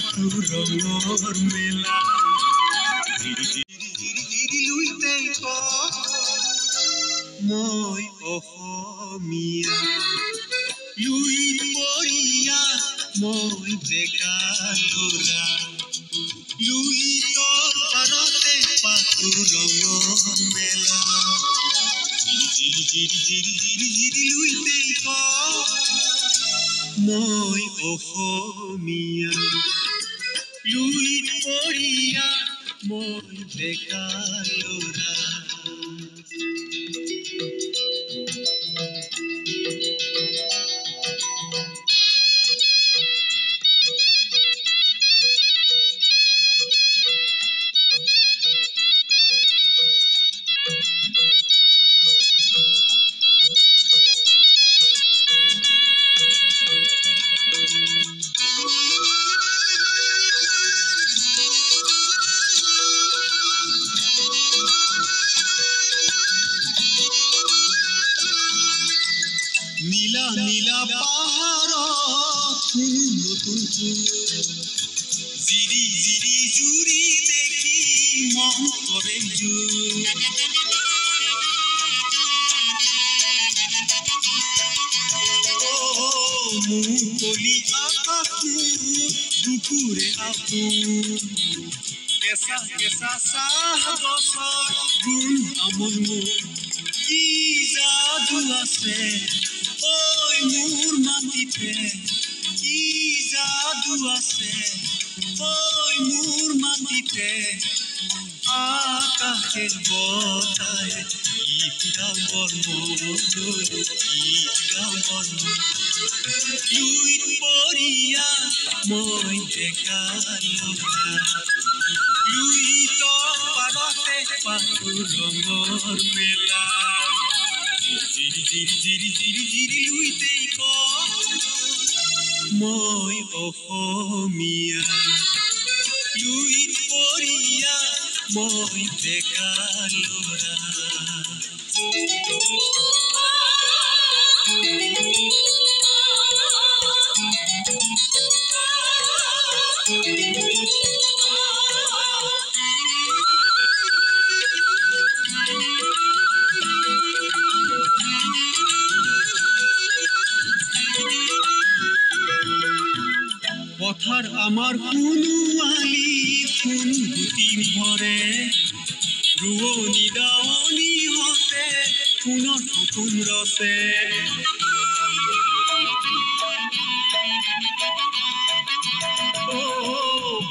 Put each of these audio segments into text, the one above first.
Rongor mela luite ko moi ohomia luit moria moi dekalora luito parote patu rongor mela luite ko moi ohomia Luit moria moi dekalora নীলা নীলা পাহাড়ত নতুন জিৰি জিৰি জুৰি দেখি মন কৰে মুকলি আকাশ দুপুৰে আপোন কেঁচা কেঁচা চাহ গছৰ গুণ আমোল মোৰ কি যাদু আছে ঐ মোৰ মাটিতে কি যাদু আছে ঐ মোৰ মাটিতে আকাশের বতায় গীত গাবর লুইত পরিয়া মই দেখালোরা লুইত পারতে পাতু রঙর মেলা জিরি জিরি জিরি জিরি জিরি লুইতেই ক মই অসমীয়া লুইত পরিয়া মই দেখালোরা পথার আমার কুনুয়ালি ফুল গুটি ভরে রুয়নি দাওনি হতে ফুলৰ সপোন ৰচে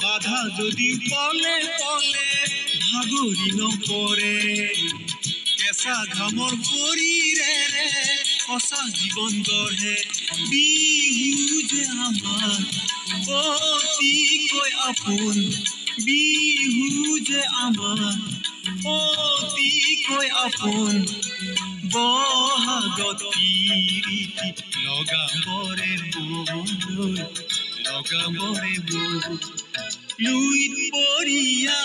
বাধা যদি পলে পলে ভাগৰি নপৰে কেঁচা ঘামৰ শৰীৰেৰে সঁচা জীৱন গঢ়ে বিহু যে আমাৰ অতিকৈ আপোন বিহু যে আমাৰ অতিকৈ আপোন বহাগত কিৰিটি লগাবৰে মন লুইত পৰিয়া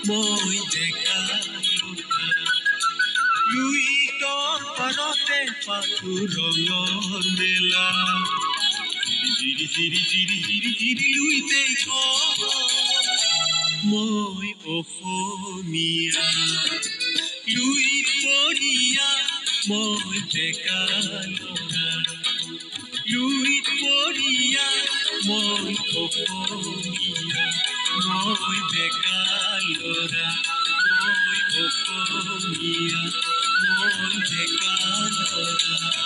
মই দেখালোৰা লুইতৰ পাৰতে পাতু ৰঙৰ মেলা জিৰি জিৰি জিৰি জিৰি জিৰি লুইতেই ক মই অসমীয়া লুইত পৰিয়া মই দেখালোৰা লুইত পৰিয়া মই অসমীয়া মই ডেকা ল'ৰা মই অসমীয়া মই ডেকা ল'ৰা